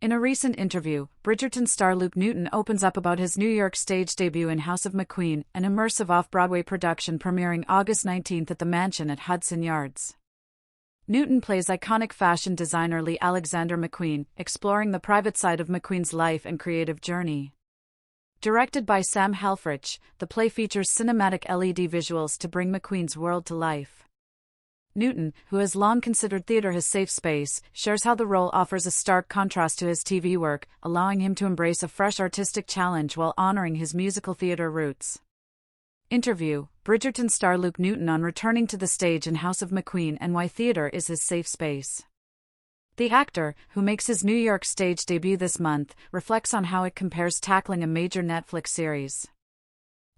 In a recent interview, Bridgerton star Luke Newton opens up about his New York stage debut in House of McQueen, an immersive off-Broadway production premiering August 19th at the Mansion at Hudson Yards. Newton plays iconic fashion designer Lee Alexander McQueen, exploring the private side of McQueen's life and creative journey. Directed by Sam Helfrich, the play features cinematic LED visuals to bring McQueen's world to life. Newton, who has long considered theater his safe space, shares how the role offers a stark contrast to his TV work, allowing him to embrace a fresh artistic challenge while honoring his musical theater roots. Interview: Bridgerton star Luke Newton on returning to the stage in House of McQueen and why theater is his safe space. The actor, who makes his New York stage debut this month, reflects on how it compares tackling a major Netflix series.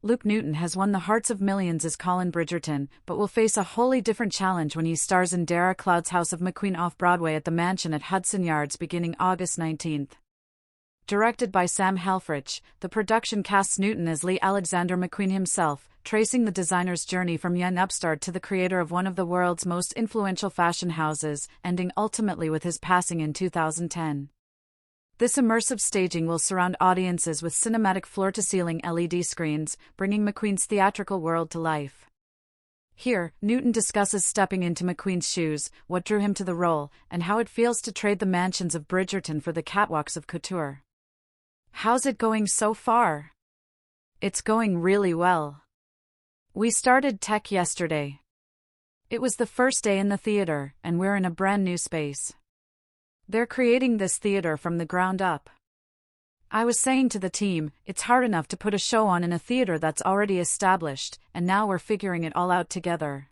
Luke Newton has won the hearts of millions as Colin Bridgerton, but will face a wholly different challenge when he stars in Dara Cloud's House of McQueen off-Broadway at the Mansion at Hudson Yards beginning August 19th. Directed by Sam Helfrich, the production casts Newton as Lee Alexander McQueen himself, tracing the designer's journey from young upstart to the creator of one of the world's most influential fashion houses, ending ultimately with his passing in 2010. This immersive staging will surround audiences with cinematic floor-to-ceiling LED screens, bringing McQueen's theatrical world to life. Here, Newton discusses stepping into McQueen's shoes, what drew him to the role, and how it feels to trade the mansions of Bridgerton for the catwalks of couture. How's it going so far? It's going really well. We started tech yesterday. It was the first day in the theater, and we're in a brand new space. They're creating this theater from the ground up. I was saying to the team, it's hard enough to put a show on in a theater that's already established, and now we're figuring it all out together.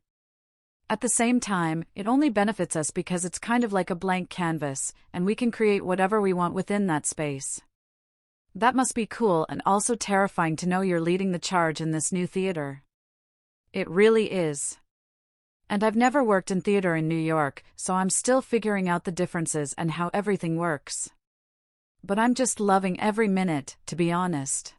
At the same time, it only benefits us because it's kind of like a blank canvas, and we can create whatever we want within that space. That must be cool and also terrifying to know you're leading the charge in this new theater. It really is. And I've never worked in theater in New York, so I'm still figuring out the differences and how everything works. But I'm just loving every minute, to be honest.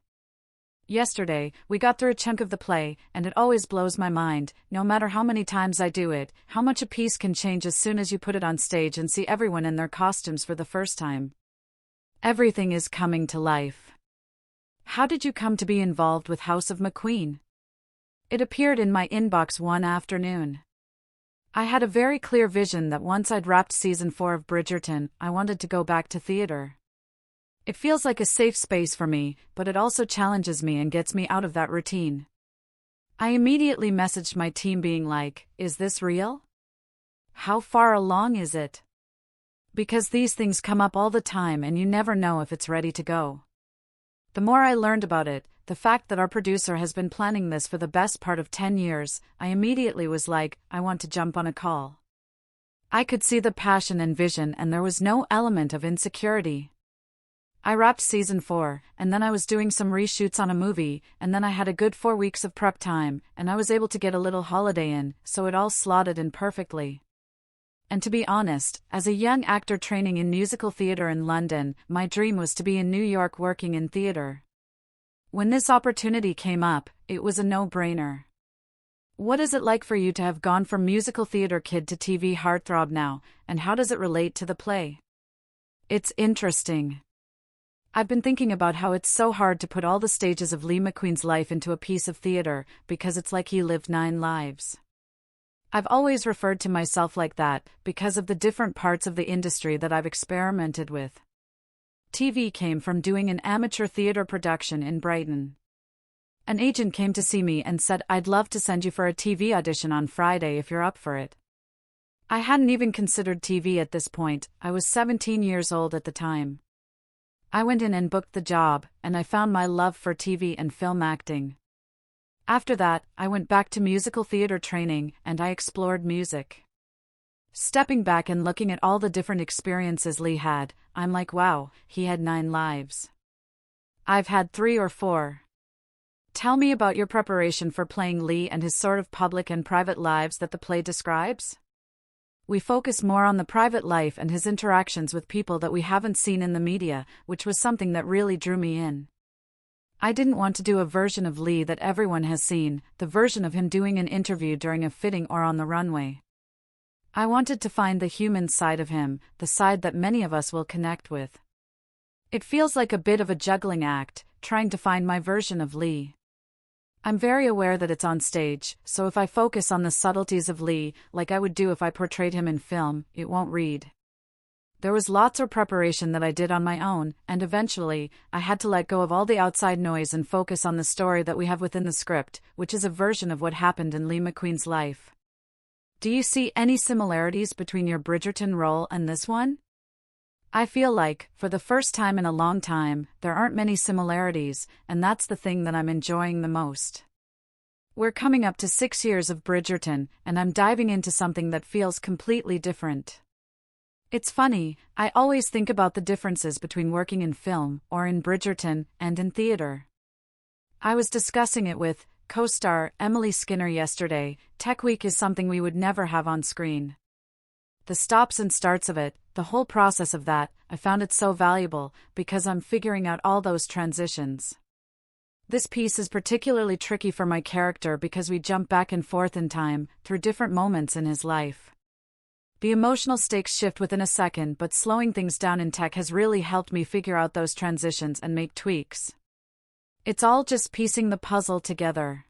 Yesterday, we got through a chunk of the play, and it always blows my mind, no matter how many times I do it, how much a piece can change as soon as you put it on stage and see everyone in their costumes for the first time. Everything is coming to life. How did you come to be involved with House of McQueen? It appeared in my inbox one afternoon. I had a very clear vision that once I'd wrapped season 4 of Bridgerton, I wanted to go back to theater. It feels like a safe space for me, but it also challenges me and gets me out of that routine. I immediately messaged my team being like, is this real? How far along is it? Because these things come up all the time and you never know if it's ready to go. The more I learned about it, the fact that our producer has been planning this for the best part of 10 years, I immediately was like, I want to jump on a call. I could see the passion and vision and there was no element of insecurity. I wrapped season 4, and then I was doing some reshoots on a movie, and then I had a good 4 weeks of prep time, and I was able to get a little holiday in, so it all slotted in perfectly. And to be honest, as a young actor training in musical theater in London, my dream was to be in New York working in theater. When this opportunity came up, it was a no-brainer. What is it like for you to have gone from musical theater kid to TV heartthrob now, and how does it relate to the play? It's interesting. I've been thinking about how it's so hard to put all the stages of Lee McQueen's life into a piece of theater, because it's like he lived 9 lives. I've always referred to myself like that, because of the different parts of the industry that I've experimented with. TV came from doing an amateur theater production in Brighton. An agent came to see me and said, I'd love to send you for a TV audition on Friday if you're up for it. I hadn't even considered TV at this point, I was 17 years old at the time. I went in and booked the job, and I found my love for TV and film acting. After that, I went back to musical theater training, and I explored music. Stepping back and looking at all the different experiences Lee had, I'm like, wow, he had 9 lives. I've had 3 or 4. Tell me about your preparation for playing Lee and his sort of public and private lives that the play describes. We focus more on the private life and his interactions with people that we haven't seen in the media, which was something that really drew me in. I didn't want to do a version of Lee that everyone has seen, the version of him doing an interview during a fitting or on the runway. I wanted to find the human side of him, the side that many of us will connect with. It feels like a bit of a juggling act, trying to find my version of Lee. I'm very aware that it's on stage, so if I focus on the subtleties of Lee, like I would do if I portrayed him in film, it won't read. There was lots of preparation that I did on my own, and eventually, I had to let go of all the outside noise and focus on the story that we have within the script, which is a version of what happened in Lee McQueen's life. Do you see any similarities between your Bridgerton role and this one? I feel like, for the first time in a long time, there aren't many similarities, and that's the thing that I'm enjoying the most. We're coming up to 6 years of Bridgerton, and I'm diving into something that feels completely different. It's funny, I always think about the differences between working in film, or in Bridgerton, and in theater. I was discussing it with co-star Emily Skinner yesterday. Tech Week is something we would never have on screen. The stops and starts of it, the whole process of that, I found it so valuable, because I'm figuring out all those transitions. This piece is particularly tricky for my character because we jump back and forth in time, through different moments in his life. The emotional stakes shift within a second, but slowing things down in tech has really helped me figure out those transitions and make tweaks. It's all just piecing the puzzle together.